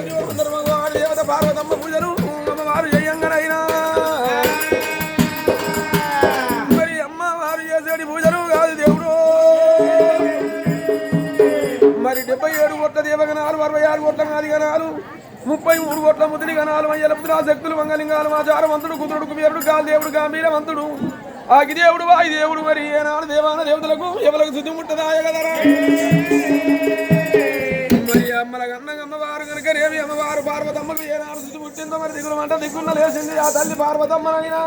దేవత పార్వతమ్మ పూజలు అమ్మవారు చేయంగానైనా మరి అమ్మవారు చేసేటి పూజలు కాదు దేవుడు. మరి 77 కోట్ల దేవగణాలు 66 కోట్ల నాదిగణాలు 33 కోట్ల ముదిరి గణాలు అయ్యలపుత్ర శక్తులు మంగళింగాలు ఆచారవంతుడు కుదురుడు కుబేరుడు కాలు దేవుడు గంభీరవంతుడు ఆగి దేవుడు వాయి దేవుడు. మరి ఏనాడు దేవాన దేవతలకు ఎవరికి శుద్ధి ముట్టదాయ కదరా. మరి అమ్మల అమ్మవారు కనుకనేమి అమ్మవారు పార్వతమ్మకు ఏనాడు శుద్ధి పుట్టిందో మరి దిగులు మంట దిగున్న లేచింది ఆ తల్లి పార్వతమ్మనైనా.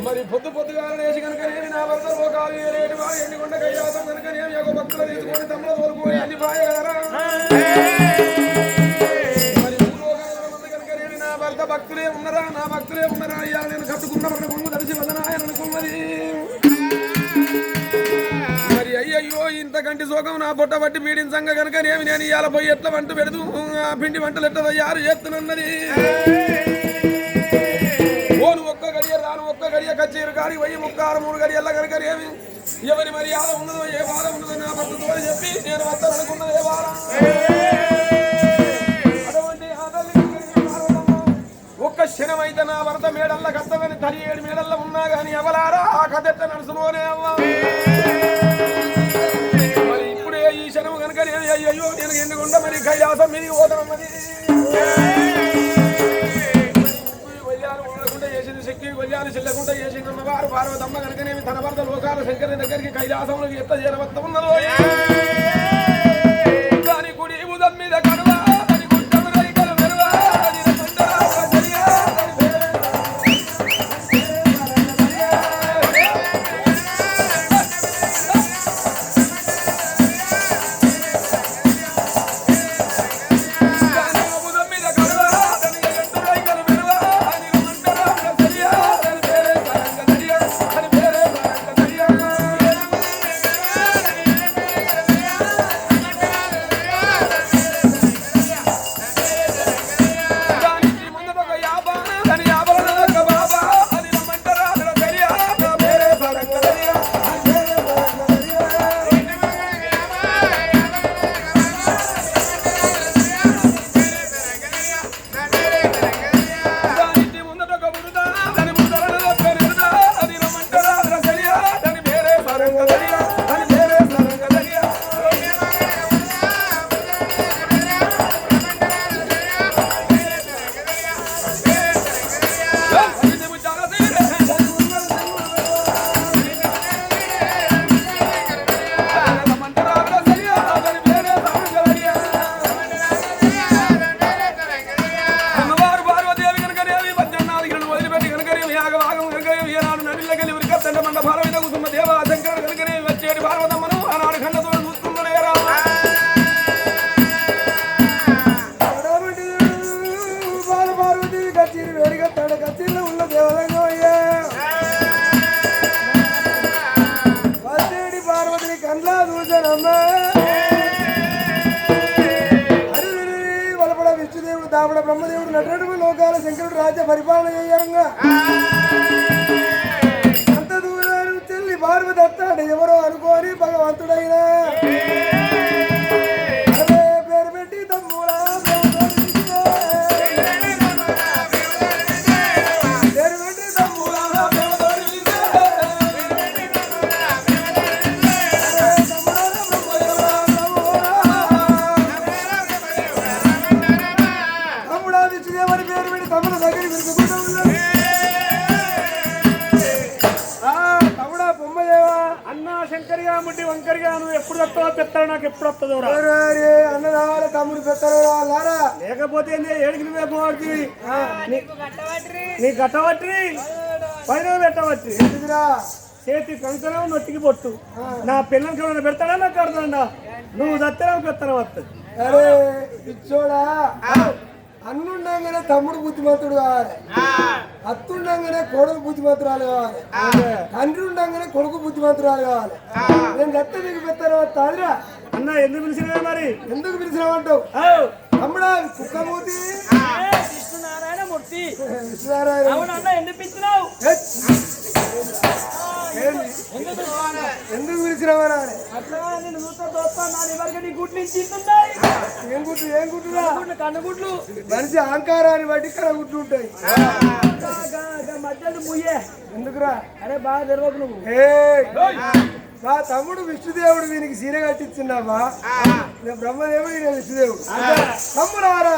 మరి పొద్దుగా లేచి కనుకనేమి నా భర్త లోకాలు ఏరేటి వారు ఎన్నికొండ కయ్యాసం కనుకనేమి ఒక భక్తులు తీసుకొని తమ్ముడు తోలుకొని అన్ని పాయ కదరా. భక్తులే ఉన్నారా నా భక్తులే ఉన్నారా అయ్యా నేను కట్టుకున్న కొడుకు తడిసి వదనాయ అనుకున్నది. మరి అయ్యయ్యో ఇంతకంటి శోకం నా పొట్ట పట్టి పీడించంగా కనుక నేను ఇవాళ పోయి ఎట్లా వంట పెడదు ఆ పిండి వంటలు ఎట్లా తయారు చేస్తున్నది. ఓను ఒక్క గడియ రాను ఒక్క గడియ కచ్చేరు కాడి పోయి 3 గడియల్లా కనుక ఏమి ఎవరి మర్యాద ఉన్నదో ఏ బాధ ఉన్నదో నా భర్తతో చెప్పి నేను వస్తాననుకున్నది ఏ బాధ. ఒక్క క్షణమైతే నా భర్త మేడల్ల కత్తమని 17 మేడల్లో ఉన్నా గాని ఎవలారా ఆ కథ ఎట్ట నడుచుకోనే అవ్వా. మరి ఇప్పుడే ఈ క్షణం కనుక అయ్యో నేను ఎందుకుండా మరి కైలాసం మీదికి పోతామని వల్యాలు ఉండకుండా చేసింది శక్తి వల్యాలు చెల్లకుండా చేసింది అమ్మవారు పార్వతమ్మ కనుకనేమి తన భర్త లోకాల శంకరుని దగ్గరికి కైలాసంలో ఎత్త చేరవత్త ఉన్నదో దాని కుడి ఉదం మీద కడువా బ్రహ్మదేవుడు నటనడు లోకాల శంకరుడు రాజ్య పరిపాలన చేయంగా అంత దూరం చెల్లి పార్వతి అత్తాడు ఎవరో అనుకోని భగవంతుడైనా పేరు పెట్టి తమ్ముడా పేరు పెట్టి తమ్ముడా ముట్టి వంకరిగా నువ్వు ఎప్పుడు వస్తావో పెత్తాడు నాకు ఎప్పుడు వస్తుందో అన్న రావాలి తమ్ముడు పెత్తాడు రావాలా లేకపోతే ఏడికి నువ్వే పోవచ్చు నీ గట్టబట్టి పైన పెట్టబట్టి చేతి కంకణం నొట్టికి పొట్టు నా పిల్లలకి ఏమైనా పెడతాడా నాకు అర్థండా నువ్వు దత్తరా పెత్తనం వస్తుంది అరే ఇచ్చోడా అన్నుండగానే తమ్ముడు బుద్ధిమంతుడు కావాలి అత్తుండగానే కోడలు బుద్ధిమంతురాలు కావాలి తండ్రి ఉండగానే కొడుకు బుద్ధిమంతురాలు కావాలి నేను చెప్తే నీకు పెడతాను తాదిరా అన్న ఎందుకు పిలిచినా మరి ఎందుకు పిలిచినావంటావు తమ్ముడా కుక్కమూతి కృష్ణనారాయణ మూర్తి కృష్ణనారాయణ ఎందుకు పిలిచినావు ఎందుకు పిలిచినావా అట్లా నేను చూస్తా దోస్తా నా ఎవరికి నీ గుడ్లు నుంచి ఏం గుడ్డురా కన్నుగుడ్లు మనిషి అహంకారాన్ని బట్టి ఇక్కడ గుడ్లు ఉంటాయి మధ్యలో ముయ్యే ఎందుకురా అరే బాగా తెరవకు నువ్వు మా తమ్ముడు విష్ణుదేవుడు వీనికి సీర కట్టించిందమ్మా నేను బ్రహ్మదేవుడు నేను విష్ణుదేవుడు తమ్ముడారా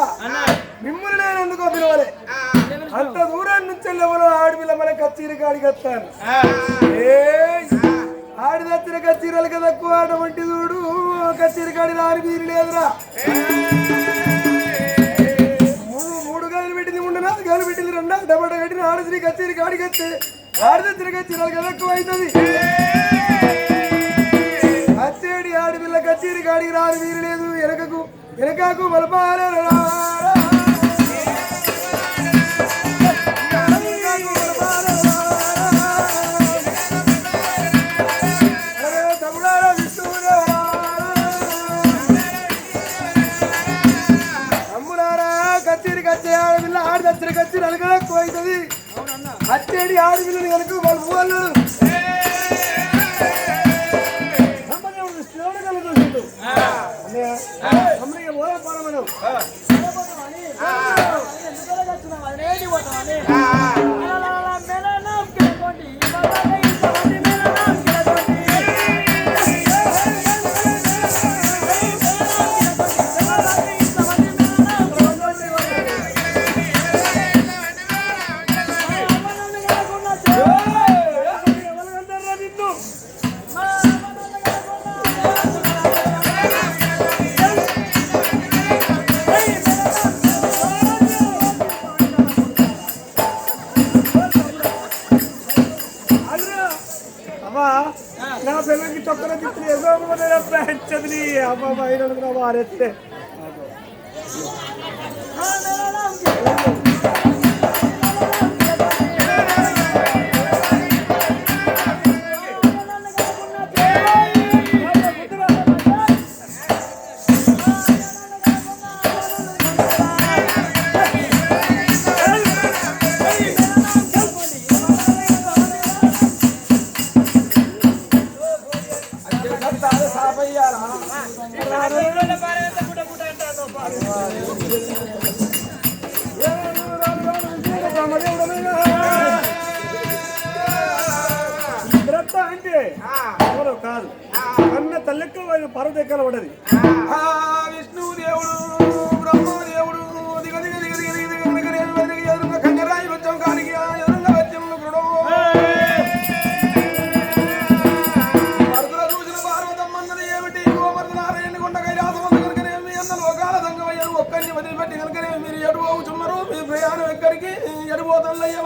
మిమ్మల్ని నేను ఎందుకో పిలవలే అంత దూరం నుంచి ఎవరో ఆడపిల్ల మన కచ్చీరి కాడికి వస్తాను ఆడి దచ్చిన కచ్చీరలకి తక్కువ అటువంటి చూడు కచ్చీరి కాడి రాని వీరు లేదురా మూడు గదులు పెట్టింది ఉండనా గదులు పెట్టింది రెండా డబట కట్టిన ఆడశ్రీ కచ్చీరి కాడికి వస్తే ఆడి దచ్చిన కచ్చీరలకి తక్కువ అవుతుంది కచ్చేడి ఆడపిల్ల కచ్చేరి కాడికి రాని వీరు లేదు వెనకకు మలపాల తమ్ముడారా కచ్చేరి కచ్చే ఆడపిల్ల ఆడి దచ్చిన కచ్చేరి అనగా ఎక్కువ అవుతుంది కచ్చేడి ఆడపిల్లని వెనక మలుపు నా పిల్లలకి చొక్కన చిత్రం చదివి అమ్మ బయట వారెత్తే అంటే కాదు అన్న తల్లెక్క పర్వతెక్కల పడ్డది విష్ణుదేవుడు బ్రహ్మదేవుడు దిగ దిగ దిగ దిగ దిగ కన్యరాయి వచ్చాం కానికి మరుదుల చూసిన పార్వతమ్మన్నది ఏమిటి గోవర్ధనారాయణ కొండ కైలాసం కనుకనేమి అన్న లోకాల సంగమయ్యను ఒక్కరిని వదిలిపెట్టి కనుకనే మీరు ఎటు పోతున్నారు మీ ప్రయాణం ఎక్కడికి ఎడిపోతానయ్య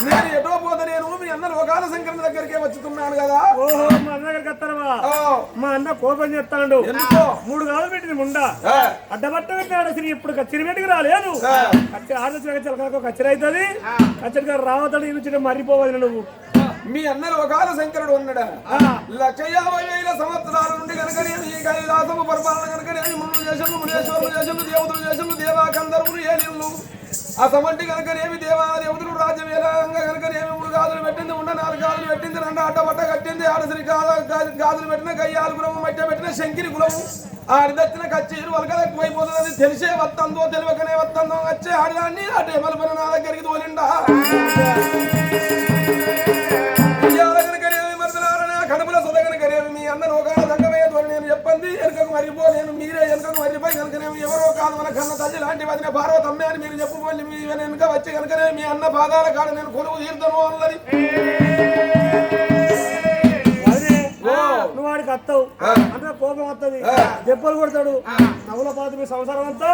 నేను ఎటో పోతా నేను మీ అన్న లోకాల శంకరుని దగ్గరికే వచ్చుతున్నాను కదా ఓహో మా అన్న దగ్గరికి వస్తానవా మా అన్న కోపం చేస్తాడు ఎందుకో 3 గాలు పెట్టింది ముండా అడ్డబట్ట పెట్టాడు అసలు ఇప్పుడు కచ్చిరిపెట్టుకు రాలేదు ఆడొచ్చిన కచ్చరి అవుతుంది కచ్చరిగా రావతాడు ఈ మర్రిపోవాలి నువ్వు మీ అన్న లోకాల శంకరుడు ఉన్నాడా 1,50,000 సంవత్సరాల నుండి కనుకనేమి కైలాసము పరిపాలన కనుకనేమి మునులు చేసలు మునేశ్వరులు చేసలు దేవతలు చేసలు దేవా గంధర్వులు ఏలిళ్ళు ఆ సమంటి కనుకనేమి దేవాదేవతలు రాజ్యమేలంగా కనుకనేమి 3 గాజులు పెట్టింది ఉండ 4 గాజులు పెట్టింది 2 అడ్డబట్ట కట్టింది ఆడసరి గాజులు పెట్టిన కయ్యాలు కులము మధ్య పెట్టిన శంకిరి కులము ఆడిదచ్చిన కచ్చేరు వలకలు ఎక్కువైపోతుంది తెలిసే వత్తందో తెలియకనే వత్తందో వచ్చే ఆడిదాన్ని అటే మలపన నా దగ్గరికి తోలిండా కడుపుల సొదగనకనేమి మీ అన్న లోకాల సంగమయ్యేదో నేను చెప్పండి వెనుకకు మరిపోలేను మీరే వెనుకకు మరిపోయి కనుకనేమి ఎవరో కాదు మన కన్న తల్లి లాంటి వదిన పార్వతమ్మే అని మీరు చెప్పుకోండి మీ వెనుక వచ్చి కనుకనే మీ అన్న పాదాల కాడ నేను కొలువు తీర్తాను అన్నది నువ్వు వాడికి వస్తావు అంటే కోపం వస్తుంది దెబ్బలు కొడతాడు నవ్వుల పాత మీ సంసారం అంతా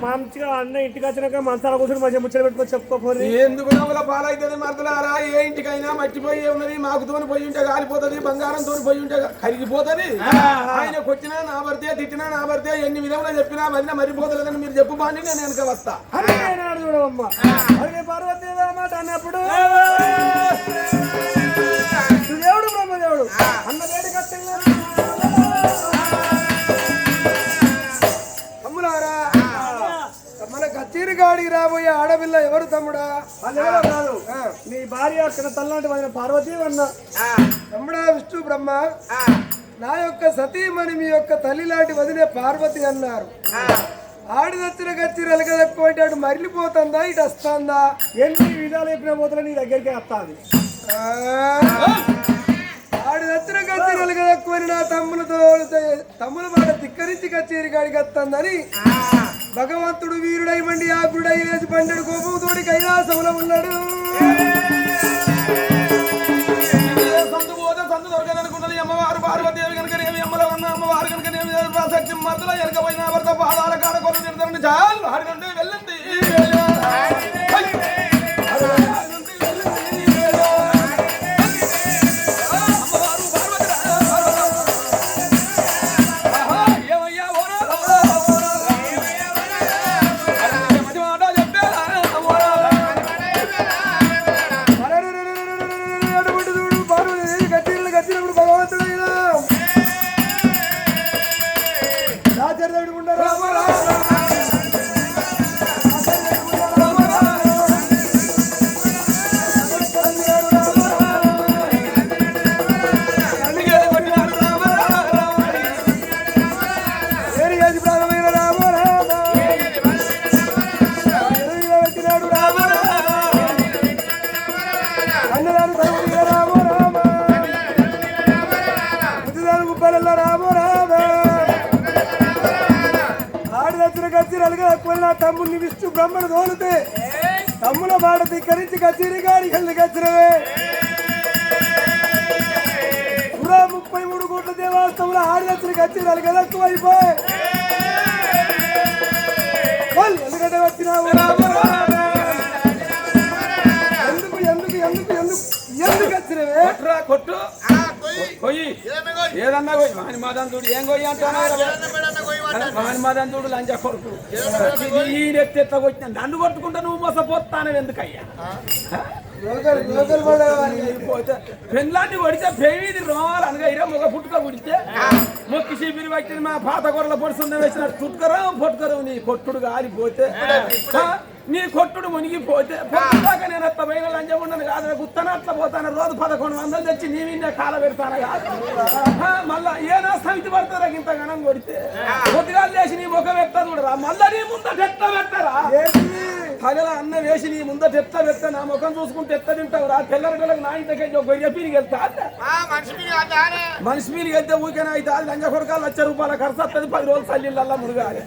మంచిగా అన్న ఇంటికి వచ్చినాక మంచాల కూర్చొని మంచిగా ముచ్చట పెట్టుకొని చెప్పుకోపోయి ఎందుకు నవ్వుల పాలైతుంది మరదలారా ఏ ఇంటికైనా మట్టిపోయి ఉన్నది మాకుతోని పోయి ఉంటే కాలిపోతుంది బంగారంతో పోయి ఉంటే కరిగిపోతుంది ఆయన కొట్టినా నా భర్తే తిట్టినా నా భర్తే ఎన్ని విధంగా చెప్పినా వదిన మరిపోతలేదని మీరు చెప్పు బాండి నేను వెనక వస్తా చూడమ్మా అదే పార్వతీ మాట అన్నప్పుడు దేవుడు బ్రహ్మదేవుడు అన్న వేడి కట్టంగా తమ్ముడారా మన కచేరి గాడికి రాబోయే ఆడపిల్ల ఎవరు తమ్ముడా అదేవో కాదు నీ భార్య అక్కడ తల్లాంటి వదిన పార్వతి అన్న తమ్ముడా విష్ణు బ్రహ్మ నా యొక్క సతీమణి మీ యొక్క తల్లి లాంటి వదిలే పార్వతి అన్నారు. ఆడి దచ్చిన గచ్చిరు ఎలగదక్కువ అటు మరిలిపోతుందా ఇటు వస్తుందా? ఎన్ని విధాలు చెప్పిన పోతున్నా నీ దగ్గరికి వస్తాది. ఆడి దచ్చిన గచ్చిరు ఎలగదక్కువ నా తమ్ముల మాట ధిక్కరించి కచేరి కాడికి వస్తుందని భగవంతుడు వీరుడై మండి ఆకుడై లేచి పండడు కోపంతోడి కైలాసంలో ఉన్నాడు. అమ్మవారు పార్వతీదేవి కనుకనేమి అమ్మలో ఉన్న అమ్మవారు కనుకనేమి శక్తి మధ్యలో ఎరకపోయిన భర్త పాదాల కాడ కొలు తిడతారని చాలు ఆడి నుండి వెళ్ళండి. తమ్ముడిని విష్ణు బ్రహ్మను తోలితే తమ్ముల మాట ధిక్కరించి కచేరి గారి గచ్చినవే 33 కోట్ల దేవాలయంలో ఆడి వచ్చిన కచేరీలు గదక్కువ అయిపోయి ఎందుకంటే వచ్చినావు ఎందుకు ఎందుకు ఎందుకు ఎందుకు ఎందుకు వచ్చినవే కొట్టు కొయ్యి ఏదన్నా కొయ్యి వాని మాదంతుడు ఏం కొయ్యి అంటాను వాని మాదంతుడు లంచ కొడుకు ఈడెత్త కొట్టిన నన్ను కొట్టుకుంటా నువ్వు మోసపోతాను ఎందుకయ్యా పెళ్ళాన్ని కొడితే పేవీది రోమాలు అనగా ఇరే మొగ పుట్టుక కుడితే మొక్కి చీపిరి పట్టింది మా పాత కూరల పొడుసుంద వేసిన చుట్టుకరం పొట్టుకరం నీ కొట్టుడు కాలిపోతే నీ కొట్టుడు మునిగిపోతే పొట్టుదాకా నేను అట్లా పైన లంచం ఉండను కాదు గుత్తన అట్లా పోతాను రోజు 1100 తెచ్చి నీ విన్నే కాల పెడతాను కాదు మళ్ళా ఏ నష్టం ఇది పడతారా ఇంత గణం కొడితే పొద్దుగాలు చేసి నీ ముఖం ఎత్తా చూడరా మళ్ళా నీ ముందట ఎట్లా పెట్టరా పగల అన్న వేసి నీ ముందట ఎట్లా పెట్టా నా ముఖం చూసుకుంటే ఎట్లా తింటావు రా తెల్లరగలకు నా ఇంటికి గొయ్య పీరికి వెళ్తా మనిషి పీరికి వెళ్తే ఊరికేనా అయితే అది లంచ కొడకాలు 1,00,000 రూపాయల ఖర్చు వస్తుంది 10 రోజులు సల్లిళ్ళల్లా మురుగాలి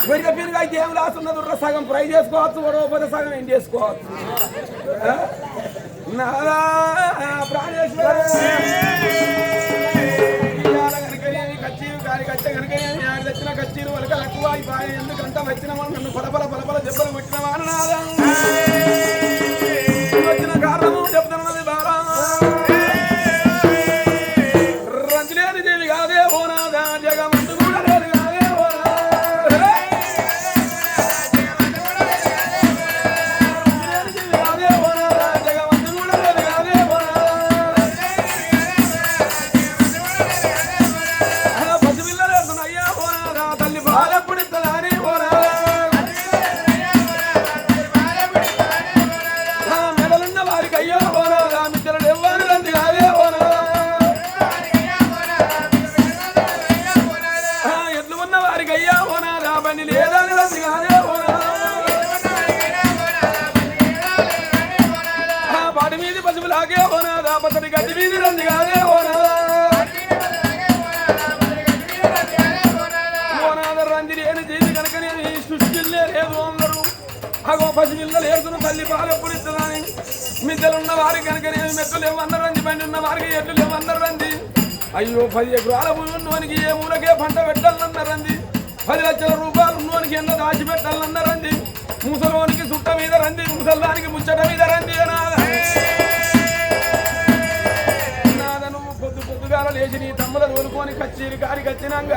గొయ్య పీరికి అయితే ఏం రాస్తున్నది సగం ఫ్రై చేసుకోవచ్చు గొడవపోతే సగం ఏం చేసుకోవచ్చు నారా ప్రాణేశ్వర కచ్చీరు గారి కచ్చ కనుక తెచ్చిన కచ్చీరు వాళ్ళకి ఎక్కువ అయిపోయి ఎందుకంటే వచ్చిన వాళ్ళు నన్ను పలపల పలపల దెబ్బలు కొట్టిన వాడు నాదా వచ్చిన కారణము చెప్తున్నది బాగా రంజలేని దేవి కాదే ఓ నాదా జగమందు కూడా లేదు కాదే ఓ పసిపిల్లలు ఏడుకున్న తల్లి పాలు ఎప్పుడు ఇస్తుందని మిద్దెలున్న వారికి కనుకనేమి మెత్తలు ఏమన్నారండి బండి ఉన్న వారికి ఎట్లు ఏమన్నారండి అయ్యో 10 ఎకరాల భూమి ఉన్నవానికి ఏ మూలకే పంట పెట్టాలన్నారండి 10 లక్షల రూపాయలు ఉన్నవానికి ఎండ దాచి పెట్టాలన్నారండి ముసలోనికి చుట్ట మీద రండి ముసలానికి ముచ్చట మీద రండి నాద నువ్వు పొద్దుగాల లేచి నీ తమ్ముల తోలుకొని కచ్చేరి కాడికి వచ్చినాక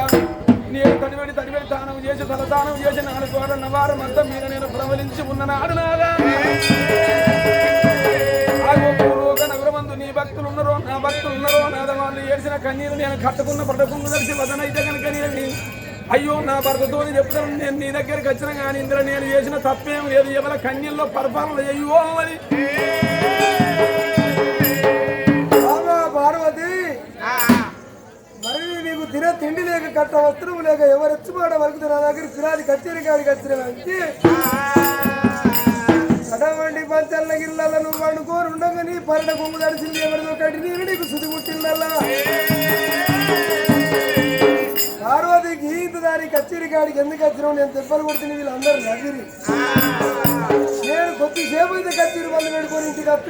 నేను తడిబెడి తానం చేసి తలదానం చేసి 4 కోట్ల వారం అంతా మీద నేను ప్రవలించి ఉన్న నాడు నాగా నగరమందు నీ భక్తులు ఉన్నారో నా భక్తులు ఉన్నారో నాద వాళ్ళు ఏడ్చిన కన్నీరు నేను కట్టుకున్న పడకుండా కలిసి వదనైతే కనుక నేను అయ్యో నా భర్తతో చెప్తాను నేను నీ దగ్గరికి వచ్చిన కానీ ఇందులో నేను చేసిన తప్పేం లేదు ఎవరి కన్యల్లో పరిపాలన అయ్యో అని పార్వతి మరి నీకు తినే తిండి లేక కట్ట వస్త్రం లేక ఎవరెచ్చుమాట వరకు నా దగ్గర పిరాది కచ్చేరి కాడికి వచ్చినవంటే కడవండి పంచల్ల గిళ్ళ నువ్వు వండుకోరు ఉండగా నీ పరడ కొంగు దడిచింది ఎవరిదో కట్టి నీరు నీకు శుద్ధి ముట్టిందల్లా పార్వతికి ఇంత దాని కచ్చేరి కాడికి ఎందుకు వచ్చినావు నేను దెబ్బలు కొడుతున్న వీళ్ళందరూ నగిరి నేను కొద్దిసేపు అయితే కచ్చేరి మందు పెట్టుకొని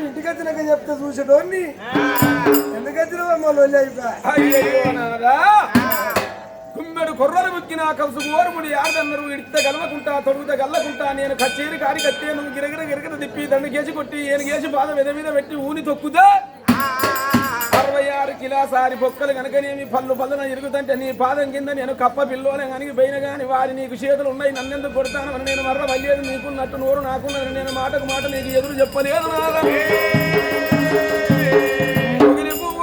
ఇంటికి వచ్చినాక చెప్తే చూసేటోని ఎందుకు వచ్చినావమ్మా లొల్లి అయిపోయా కుమ్మెడు కొర్రలు ముక్కిన కలుసు ఓరుముడి ఆడన్నారు ఇడితే గలవకుంటా తొడుగుతా గల్లకుంటా నేను కచ్చేరి కాడి కట్టే నువ్వు గిరగిర గిరగిర తిప్పి దండు కేసి కొట్టి ఏనుగేసి బాధ మీద మీద పెట్టి ఊని తొక్కుదా 66 కిలాసారి బొక్కలు కనుకనేమి పళ్ళు పళ్ళన ఇరుగుతుంటే నీ పాదం కింద నేను కప్ప పిల్లోనే కనుక పోయిన కానీ వారి నీకు చేతులు ఉన్నాయి నన్నెందుకు కొడతాను అని నేను మర్ర వల్లేదు నీకున్నట్టు నోరు నాకున్నది నేను మాటకు మాట నీకు ఎదురు చెప్పలేదు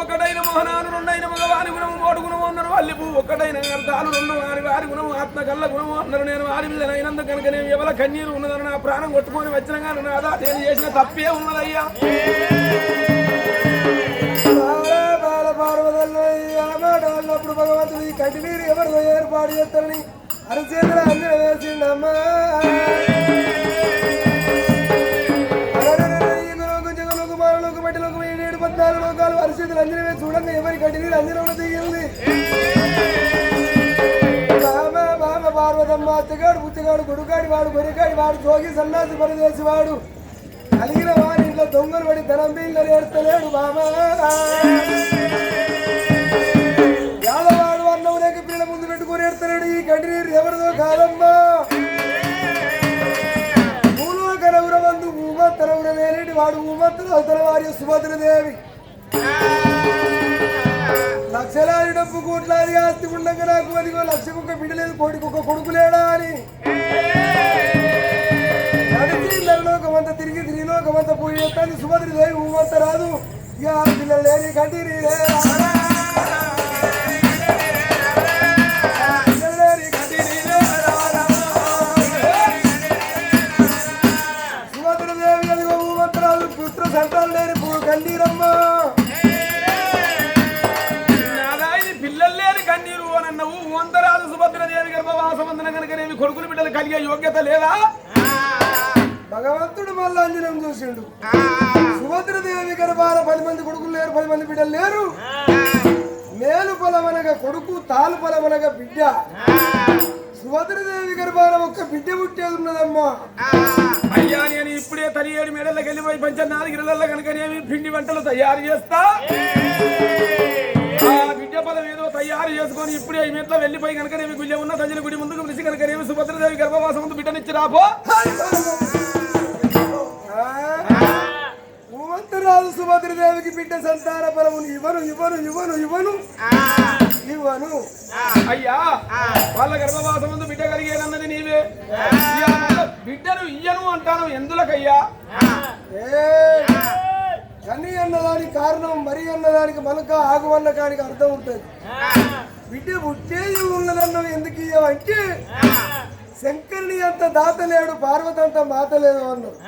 ఒకటైన మోహనాలు రెండైన మగవారి గుణము మోటు గుణము అన్నారు వల్లి పువ్వు ఒకటైన అర్థాలు రెండు వారి గుణము ఆత్మ కళ్ళ గుణము అన్నారు నేను వారి మీద అయినందుకు కనుక నేను ఎవల కన్నీరు ఉన్నదని నా ప్రాణం కొట్టుకొని వచ్చిన కానీ నాదా నేను చేసిన తప్పే ఉన్నదయ్యా పార్వతన్నప్పుడు భగవంతుడు ఈ కంటి నీరు ఎవరు ఏర్పాటు చేస్తారని అరచేతుల అన్ని వేసిండమ్మా లోకాలు పరిస్థితులు అంజనమే చూడంగా ఎవరి కంటి నీరు అంజనంలో దిగింది బామ పార్వతమ్మ అత్తగాడు పుచ్చగాడు గుడుగాడి వాడు గొరిగాడి వాడు జోగి సన్నాసి పరదేశి వాడు కలిగిన వారి ఇంట్లో దొంగలు పడి ధనం బిల్లు ఏడుస్తలేడు బామా యాదవాడు అన్నం లేక పిల్లల ముందు పెట్టుకుని ఏడుస్తలేడు ఈ కంటి నీరు ఎవరిదో కాదమ్మా భూలోకరవుర వందు ఊమత్తరవుర వేరేటి వాడు ఊమత్తరు అవతల వారి సుభద్రదేవి లక్షలాది డబ్బు కోట్లాది ఆస్తి ఉండగా నాకు అదిగో లక్షకొక బిడ్డ లేదు కోటికొక కొడుకు లేడా అని లోకమంతా తిరిగి త్రిలోకమంతా పోయి ఎత్తాను సుభద్రదేవి ఊమంతా రాదు ఇక పిల్లలు లేని కంటి సుభద్రదేవి అదిగో ఊమంతా రాదు పుత్ర సంతానం లేని కన్నీరమ్మ సుభద్రదేవి గర్భవాసమందున కనుకనేమి కొడుకులు బిడ్డలు కలిగే యోగ్యత లేదా భగవంతుడు మళ్ళీ అంజనం చూసిండు సుభద్రదేవి గర్భాల 10 మంది కొడుకులు లేరు 10 మంది బిడ్డలు లేరు మేలు పొలమనగా కొడుకు తాలు పొలమనగా బిడ్డ సుభద్రదేవి గర్భాల ఒక్క బిడ్డ పుట్టేది ఉన్నదమ్మా అయ్యా నేను ఇప్పుడే 17 మేడలకు వెళ్ళిపోయి 4 గిరలల్లో కనుకనేమి పిండి వంటలు తయారు చేస్తా బిడ్డ పదం ఏదో తయారు చేసుకొని ఇప్పుడే ఈ మెట్లో వెళ్ళిపోయి కనుకనేమి గుళ్ళె ఉన్న తల్లి గుడి ముందుకు పిలిచి కనుకనేమి సుభద్రదేవి గర్భవాసం ముందు బిడ్డనిచ్చి రాబో రాదు సుభద్రదేవికి బిడ్డ సంతాన బలమును ఇవ్వను అయ్యా వాళ్ళ గర్భవాసం ముందు బిడ్డ కలిగేదన్నది నీవే బిడ్డను ఇయ్యను అంటాను ఎందులకయ్యా కని అన్నదానికి కారణం మరి అన్నదానికి మలక ఆగు అన్న కానికి అర్థం ఉంటుంది బిడ్డ పుట్టేది ఉన్నదన్నవి ఎందుకు ఇయ్యవంటే శంకరుని అంత దాత లేడు పార్వతి అంత మాత లేదు అన్నాడు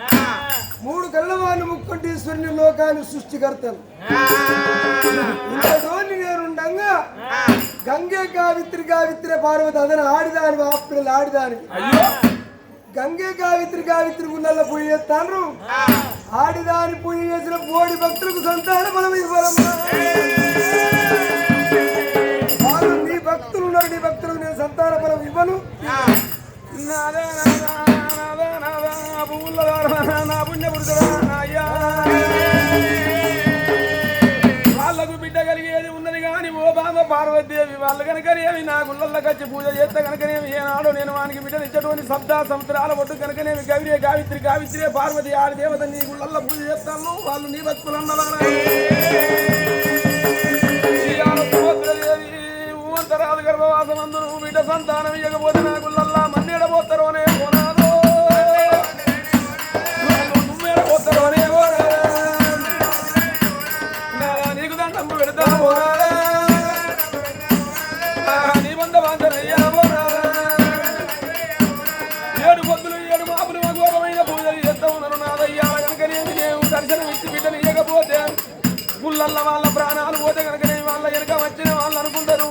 3 కళ్ళవాళ్ళు ముక్కంటీశ్వరుని లోకాన్ని సృష్టికర్తలు ఇంతలోని నేనుండగా గంగే గావిత్రి పార్వతి అదన ఆడిదాని ఆపిల్లలు ఆడిదాని గంగే గావిత్రి గుళ్ళల్లో పూజ చేస్తాను ఆడిదాని పూజ చేసిన బోడి భక్తులకు సంతాన బలం ఇవ్వాలమ్మా వాళ్ళు నీ భక్తులు ఉన్నారు నీ భక్తులకు నేను సంతాన బలం ఇవ్వను వాళ్ళకు బిడ్డ కలిగేది ఉన్నది కానీ ఓ బామ పార్వతీదేవి వాళ్ళు కనుకనేమి నా గుళ్ళల్లోకి వచ్చి పూజ చేస్తే కనుకనేమి ఏనాడు నేను వానికి బిడ్డనిచ్చేటువంటి శబ్ద సముద్రాల ఒడ్డు కనుకనేమి గౌరీ గావిత్రి పార్వతి ఆడి దేవత నీ గుళ్ళల్లో పూజ చేస్తాను వాళ్ళు నీ భక్తులు అన్నవారు ఊమంతరాలు గర్భవాసమందు బిడ్డ సంతానం ఇవ్వకపోతే నా గుళ్ళల్లా మన్నెడబోతారోనే పోనాదో నువ్వేడబోతారోనే నీకు దండం పెడతా పోనాదా నీ బంధ బాంధనయ్యా పోనాదా గుళ్ళల్ల వాళ్ళ ప్రాణాలు పోతే కనుకనే వాళ్ళ వెనక వచ్చిన వాళ్ళు అనుకుంటారు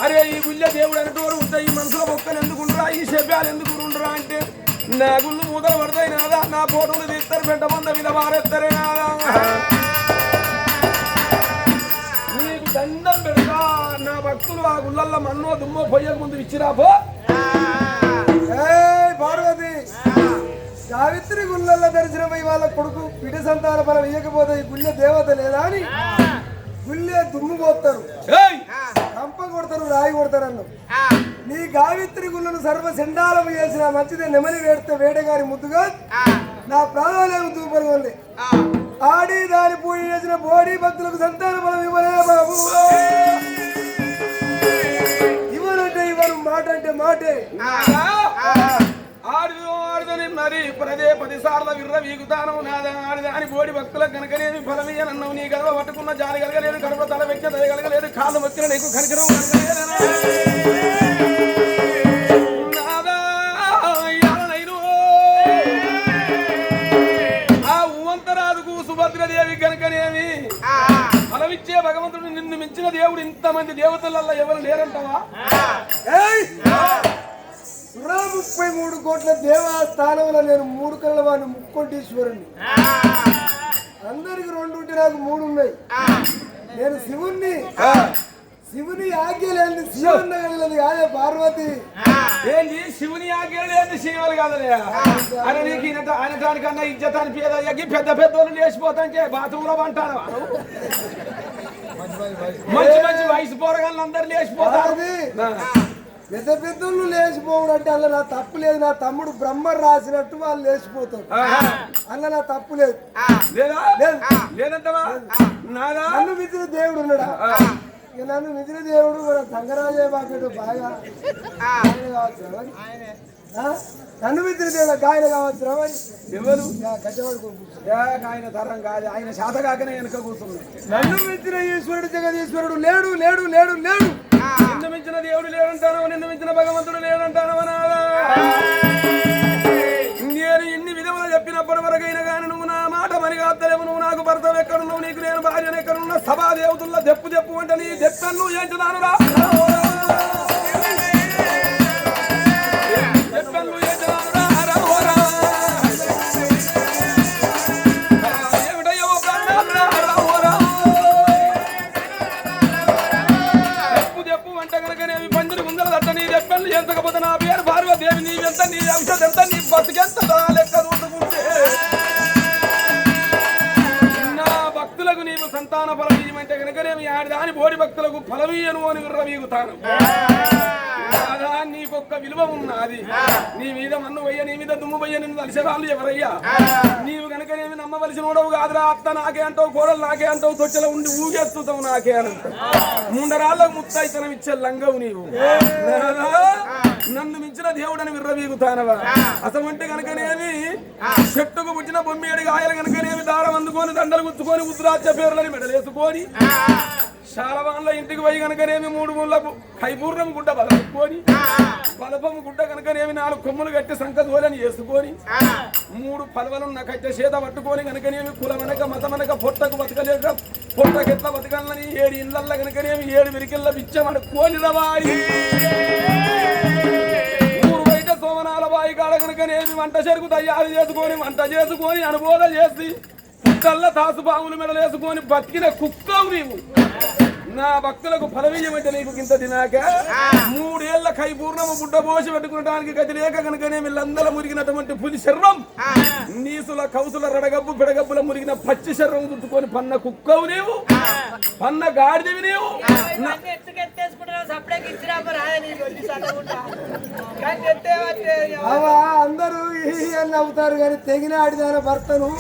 అరే ఈ గుళ్ళ దేవుడు అనేటోడు ఉంటాయి ఈ మనసులో మొక్కలు ఎందుకుంటురా ఈ శబ్దాలు ఎందుకు ఉండరా అంటే నా గుళ్ళు మూతలు పడతాయి నాదా నా ఫోటోలు తీస్తారు పెద్ద మంద మీద మారేస్తారే నాదా నీకు దండం పెడతా నా భక్తులు ఆ గుళ్ళల్లో మన్నో దుమ్మో పొయ్యక ముందు ఇచ్చిరాపో పార్వతి సావిత్రి గుళ్ళల్లో దర్శనమై వాళ్ళ కొడుకు పిట సంతాన బలం ఇయ్యకపోతే ఈ గుళ్ళ దేవత లేదా అని గుళ్ళే దుమ్ము పోతారు కంప కొడతారు రాయి కొడతారు అన్ను నీ గావిత్రి గుళ్ళను సర్వ సెండాలం చేసిన మంచిదే నెమలి వేడితే వేడగారి ముద్దుగా నా ప్రాణాలేమి దూపరి ఉంది ఆడి దాని పూజ చేసిన బోడి భక్తులకు సంతాన బలం ఇవ్వలే బాబు ఇవ్వనంటే ఇవ్వను మాట అంటే మాటే ఆడుదని మరి పదే 10 సార్లు విర్ర వీగుతాను ఆడిదాని బోడి భక్తులకు కనుకనేమి ఫలమీయనన్నావు నీ గడవ పట్టుకున్న జాలి కలగలేదు కడుపు తల వెచ్చ కలగలేదు కాళ్ళు మొక్కిన నీకు కనికరం ఆ ఉవంతరాజుకు సుభద్రదేవి కనుకనేమి ఫలమిచ్చే భగవంతుడు నిన్ను మించిన దేవుడు ఇంతమంది దేవతలల్లో ఎవరు లేరంటావా 33 కోట్ల దేవస్థానంలో నేను 3 కళ్ళ వాడిని ముక్కోటీశ్వరుణ్ణి అందరికి 2 ఉంటే నాకు 3 ఉన్నాయి నేను శివుని ఆజ్ఞ లేని శివుని కాదే పార్వతి ఏంటి శివుని ఆజ్ఞ లేని శివులు కాదలే అని నీకు అనటానికన్నా ఇజ్జతాన్ని పేదయ్యాకి పెద్ద పెద్దోళ్ళు లేచిపోతాంటే బాత్రూంలో అంటాను మంచి మంచి వయసు పోరగాళ్ళు అందరు లేచిపోతారు పెద్ద పెద్దోళ్ళు లేచిపోవడం అంటే అలా నా తప్పు లేదు నా తమ్ముడు బ్రహ్మ రాసినట్టు వాళ్ళు లేచిపోతారు అలా నా తప్పు లేదు నన్ను మిత్ర దేవుడు ఉన్నాడా నన్ను మిత్ర దేవుడు మన సంగరాజే బాకేడు బాగా నన్ను మిత్ర దేవుడు గాయన కావచ్చు ఎవరు ఆయన తరం కాదు ఆయన శాత కాకనే వెనక కూర్చున్నాడు నన్ను మిత్ర ఈశ్వరుడు జగదీశ్వరుడు లేడు లేడు లేడు లేడు నిన్ను మించిన దేవుడు లేడంటానో నిన్ను మించిన భగవంతుడు లేడంటానో నేను ఎన్ని విధములు చెప్పినప్పటి వరకైనా కానీ నువ్వు నా మాట మరిగా అత్తలేవు నువ్వు నాకు భర్త ఎక్కడున్నావు నీకు నేను భార్యను ఎక్కడున్నా సభా దేవతల్లో దెప్పు దెప్పు అంటే నీ దెప్పను ఏంటున్నాను రా ఎంతకపోతే నా పేరు పార్వదేవి నీవెంత నీ అంశం ఎంత నీ బతుకెంత లెక్క చూసుకుంటే నా భక్తులకు నీవు సంతాన ఫలమీయమంటే కనుకనేమి ఆడిదాని బోడి భక్తులకు ఫలమీయను అని విర్రవీగుతాను నీకొక్క విలువ ఉన్నది నీ మీద మన్ను వయ్య నీ మీద దుమ్ము వయ్య నిన్ను కలిసే వాళ్ళు ఎవరయ్యా నీవు కనుకనేమి నమ్మవలసిన వాడవు కాదురా అత్త నాకే అంటావు కోడలు నాకే అంటావు తొచ్చెలో ఉండి ఊగేస్తుంటావు నాకే అంటావు ముండరాళ్ళకు ముత్తైతనం ఇచ్చే లంగవు నీవు నన్ను మించిన దేవుడని విర్రవీగుతానవా అసమంటే కనుకనేమి చెట్టుకు పుట్టిన బొమ్మేడి గాయలు కనుకనేమి దారం అందుకొని దండలు గుచ్చుకొని ఉద్రాజ్య పేర్లని మెడలేసుకొని శాలవాన్ల ఇంటికి పోయి కనుకనేమి 3 ముళ్ళకు కైపూర్ణం గుడ్డ బలపుకొని బలపము గుడ్డ కనుకనేమి 4 కొమ్ములు కట్టి సంకదోలని వేసుకొని 3 పలవలున్న కట్టె చేత పట్టుకొని కనుకనేమి కులమనక మతమనక పొట్టకు బతకలేక పొట్టకెట్ల బతకాలని 7 ఇళ్ళల్లో కనుకనేమి 7 విరికిళ్ళ బిచ్చమడుకోని రవాయి బయట సోమనాల బాయి కాడ కనుకనేమి వంట చెరుకు తయారు చేసుకొని అనుబోధ చేసి పుట్టల్ల తాసుపాములు మెడలేసుకొని బతికిన కుక్కవు నీవు నా భక్తులకు ఫలమీయమంటే నీకు కింద తినాక 3 ఏళ్ల కైపూర్ణము బుడ్డ పోసి పెట్టుకోవడానికి గతి లేక కనుకనే వీళ్ళందరూ మురిగినటువంటి పులి శర్వం నీసుల కౌసుల రడగబ్బు పిడగబ్బుల మురిగిన పచ్చి శర్వం చుట్టుకొని పన్న కుక్కవు నీవు పన్న గాడిదివి నీవు అందరూ అని అవుతారు కానీ తెగిన ఆడిదాన భర్తను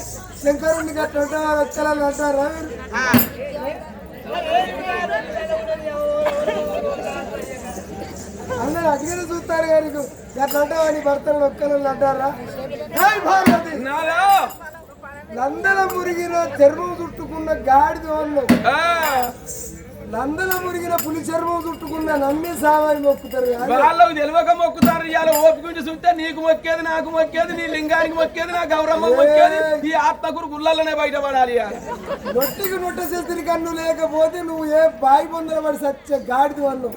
శంకరుణ్ణి కట్ట వెక్కలని అంటారా అందరూ అడిగిన చూస్తారు కానీ అట్లా అంటావని భర్తను ఒక్కలని అంటారా భారతి నందల మురిగిన చర్మం చుట్టుకున్న గాడిద వాళ్ళు నందల మురిగిన పులి చర్మం చుట్టుకున్న నమ్మి సామాని మొక్కుతారు వాళ్ళకు తెలియక మొక్కుతారు. ఇవాళ ఓపిక చూస్తే నీకు మొక్కేది, నాకు మొక్కేది, నీ లింగానికి మొక్కేది, నా గౌరమ్మ మొక్కేది, ఈ ఆత్మకురు గుళ్ళల్లోనే బయటపడాలి. నొట్టికి నొట్ట చేస్తున్న కన్ను లేకపోతే నువ్వు ఏ బాయి పొందల పడి సచ్చే గాడిది వాళ్ళు.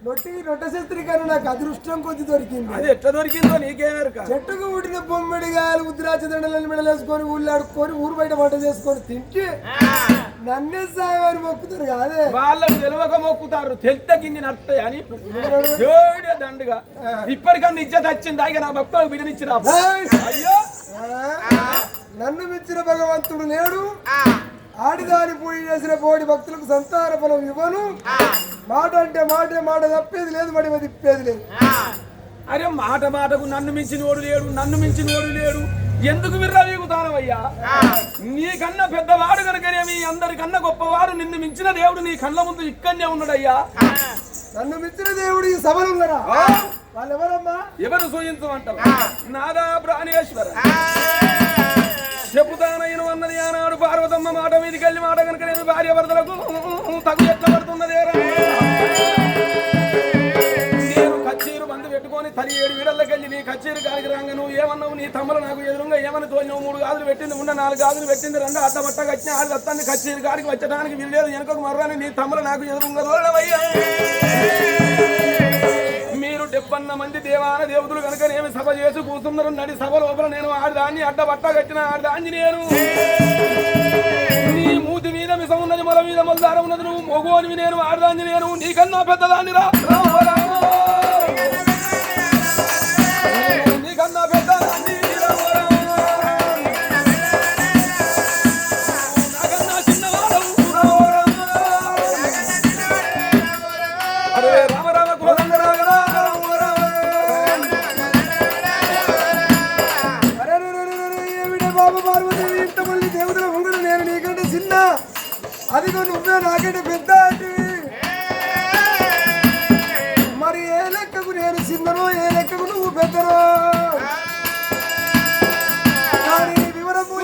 నొట్టికి నొట్ట చేస్తున్న కన్ను నాకు అదృష్టం కొద్ది దొరికింది. అది ఎట్లా దొరికిందో నీకేమేరుక. చెట్టుకు ఉడిన బొమ్మిడిగాయలు ఉద్రాచ దండలని మెడలేసుకొని ఊళ్ళు ఆడుకొని ఊరు బయట వంట చేసుకొని తింటే నన్నే సాగని మొక్కుతారు కాదే. వాళ్ళకు తెలియక మొక్కుతారు, తెలితే కింది నడుతాయి అని దండుగా. ఇప్పటికన్నా ఇజ్జత్ వచ్చింది. ఇక నా భక్తులకు బిడ్డనిచ్చిన అయ్యో నన్ను మెచ్చిన భగవంతుడు లేడు. ఆడిదాని పూజ చేసిన పోడి భక్తులకు సంతాన ఫలం ఇవ్వను. మాట అంటే మాటే మాట తప్పేది లేదు, మడి తిప్పేది లేదు. అరే మాట మాటకు నన్ను మించినోడు లేడు, నన్ను మించినోడు లేడు. ఎందుకు విర్రవీగుతానవయ్యా? నీకన్నా పెద్దవాడు కనుకనేమి, అందరికన్నా గొప్పవాడు, నిన్ను మించిన దేవుడు నీ కళ్ళ ముందు ఇక్కడనే ఉన్నాడయ్యా. నన్ను మించిన దేవుడు ఈ సభలు ఉన్నారా? వాళ్ళు ఎవరమ్మా? ఎవరు సూచించమంటావు? నాదా ప్రాణేశ్వర చెప్పుతానయ్యను అన్నది ఆనాడు పార్వతమ్మ మాట మీదకి వెళ్ళి మాట కనుక నేను భార్య భర్తలకు తగు ఎట్లా పడుతున్నదేరా. నేను కచ్చేరు బంధు పెట్టుకొని తల్లి 7 వీడల్లోకి వెళ్ళి నీ కచ్చేరు కాడికి రాంగ నువ్వు ఏమన్నావు? నీ తమ్ముడు నాకు ఎదురుగా ఏమని తోలినావు? 3 గాజులు పెట్టింది, 4 గాజులు పెట్టింది, 2 అడ్డబట్ట కచ్చిన ఆడి దత్తాన్ని కచ్చేరు కాడికి వచ్చడానికి వీల్లేదు. వెనుకకు మర్రాని నీ తమ్ముడు నాకు ఎదురుగా తోలవయ్యా. మీరు 70 మంది దేవాన దేవతలు కనుక నేను సభ చేసి కూర్చున్నారు. నడి సభ లోపల నేను ఆడదాన్ని అడ్డబట్ట కట్టిన ఆడదాన్ని నేను. నీ మూతి మీద మిసం ఉన్నది, మొల మీద మొలదారం ఉన్నది, నువ్వు మొగోనివి, నేను ఆడదాన్ని నేను. నీకన్నా పెద్దదాన్ని రా, నీకన్నా పెద్దదాన్ని, నాకన్నా చిన్నవాడవు. అరే రామ రామ కోదండ రాగరా. బాబు పార్వదేవి ఇంతమంది దేవుడుల ఉంగడు నేను నీకంటే చిన్న, అదిగో నువ్వే నాకంటే పెద్ద అంటివి. మరి ఏ లెక్కకు నేను చిన్ననో, ఏ లెక్కకు నువ్వు పెద్దనో? కానీ వివరము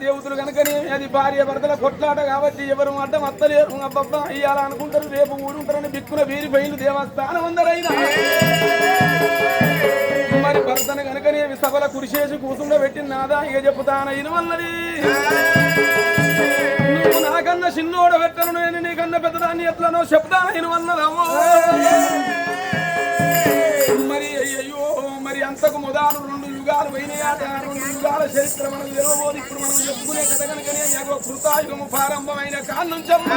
దేవతలు కనుకనే అది భార్య భర్తల కొట్లాట కాబట్టి ఎవరు అడ్డం అత్తలేరు. అబ్బబ్బా ఇయ్యాల అనుకుంటారు, రేపు ఊరుంటారని బిక్కున వీరిపోయిన దేవస్థానం అందరైనా. మరి భర్తను కనుకనే సభల కురిసేసి కూసుండ పెట్టిన నాదా ఇక చెప్పుతానైన వల్లది. నువ్వు నాకన్నా చిన్నోడ పెట్టను, నేను నీకన్నా పెద్దదాన్ని ఎట్లనో చెప్తానైన వన్నదమ్మో. మరి అయ్యో మరి అంతకు మొదలు 2 యుగాలు పోయినాయాట. 2 యుగాల చరిత్ర మనం తెలవబోదు. ఇప్పుడు మనం చెప్పుకునే కథ కనుకనే కృతాయుగము ప్రారంభమైన కాన్నుంచమ్మ.